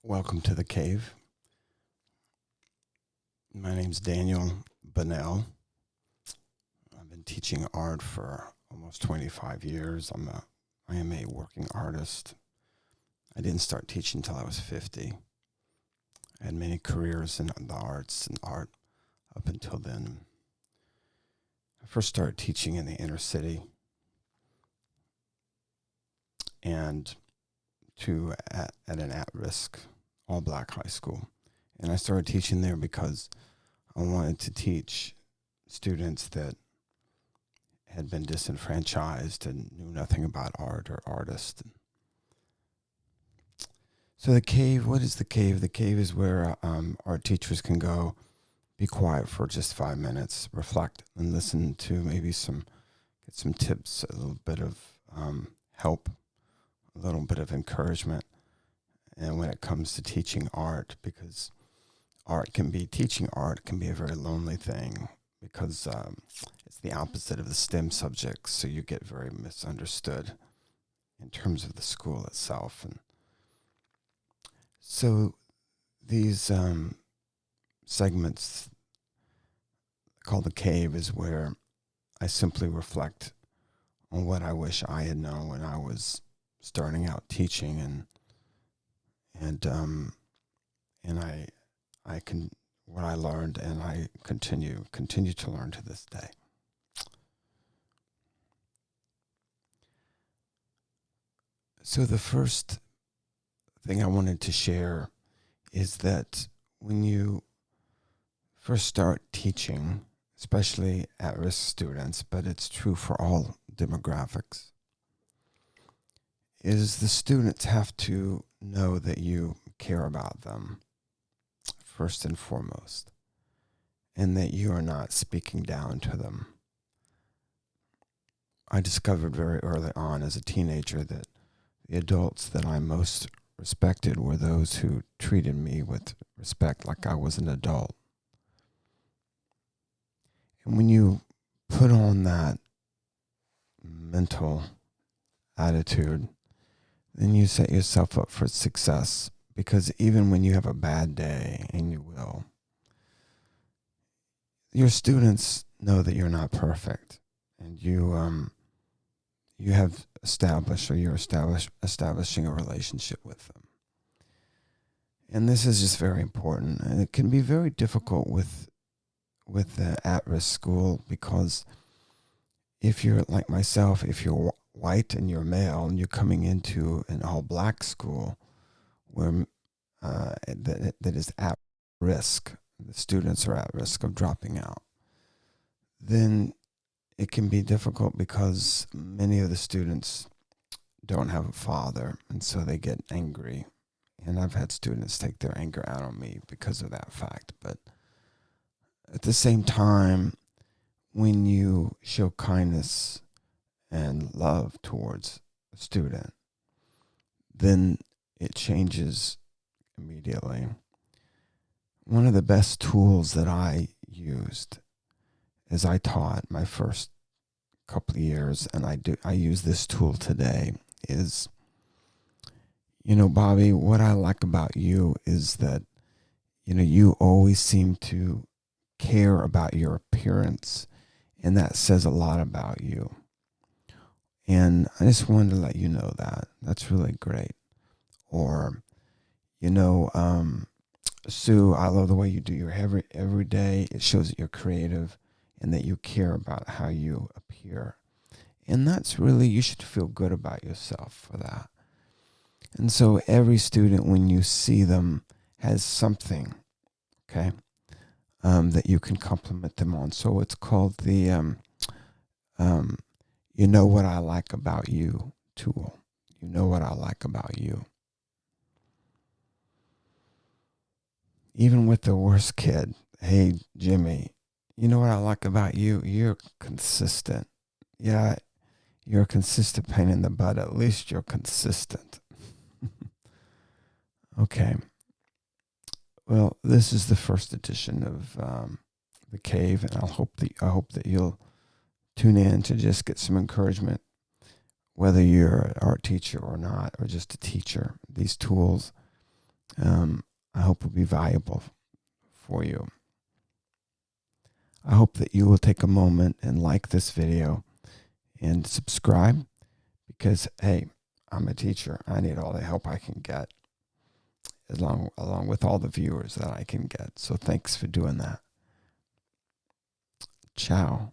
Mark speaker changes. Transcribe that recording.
Speaker 1: Welcome to the cave. My name's Daniel Bunnell. I've been teaching art for almost 25 years. I am a working artist. I didn't start teaching until I was 50. I had many careers in the arts and art up until then. I first started teaching in the inner city and at an at-risk all-black high school. And I started teaching there because I wanted to teach students that had been disenfranchised and knew nothing about art or artists. So the cave, what is the cave? The cave is where art teachers can go, be quiet for just 5 minutes, reflect, and listen to maybe get some tips, a little bit of help, a little bit of encouragement. And when it comes to teaching art, because teaching art can be a very lonely thing because it's the opposite of the STEM subjects, so you get very misunderstood in terms of the school itself. And so these segments called the cave is where I simply reflect on what I wish I had known when I was starting out teaching, and I can what I learned, and I continue to learn to this day. So the first thing I wanted to share is that when you first start teaching, especially at-risk students, but it's true for all demographics, is the students have to know that you care about them first and foremost, and that you are not speaking down to them. I discovered very early on as a teenager that the adults that I most respected were those who treated me with respect like I was an adult. And when you put on that mental attitude, then you set yourself up for success, because even when you have a bad day, and you will, your students know that you're not perfect, and you have established, or you're establishing a relationship with them. And this is just very important, and it can be very difficult with the at-risk school, because if you're like myself, if you're white and you're male and you're coming into an all-black school where that is at risk, the students are at risk of dropping out, then it can be difficult because many of the students don't have a father, and so they get angry. And I've had students take their anger out on me because of that fact. But at the same time, when you show kindness and love towards a student, then it changes immediately. One of the best tools that I used as I taught my first couple of years, and I use this tool today, is, Bobby, what I like about you is that, you always seem to care about your appearance, and that says a lot about you. And I just wanted to let you know that. That's really great. Or, Sue, I love the way you do your hair every day. It shows that you're creative and that you care about how you appear. And that's really, you should feel good about yourself for that. And so every student, when you see them, has something, okay, that you can compliment them on. So it's called the you know what I like about you tool. You know what I like about you. Even with the worst kid, hey, Jimmy, you know what I like about you? You're consistent. Yeah, you're a consistent pain in the butt. At least you're consistent. Okay. Well, this is the first edition of the Cave, and I hope that you'll tune in to just get some encouragement, whether you're an art teacher or not, or just a teacher. These tools I hope will be valuable for you. I hope that you will take a moment and like this video and subscribe, because, hey, I'm a teacher. I need all the help I can get, along with all the viewers that I can get. So thanks for doing that. Ciao.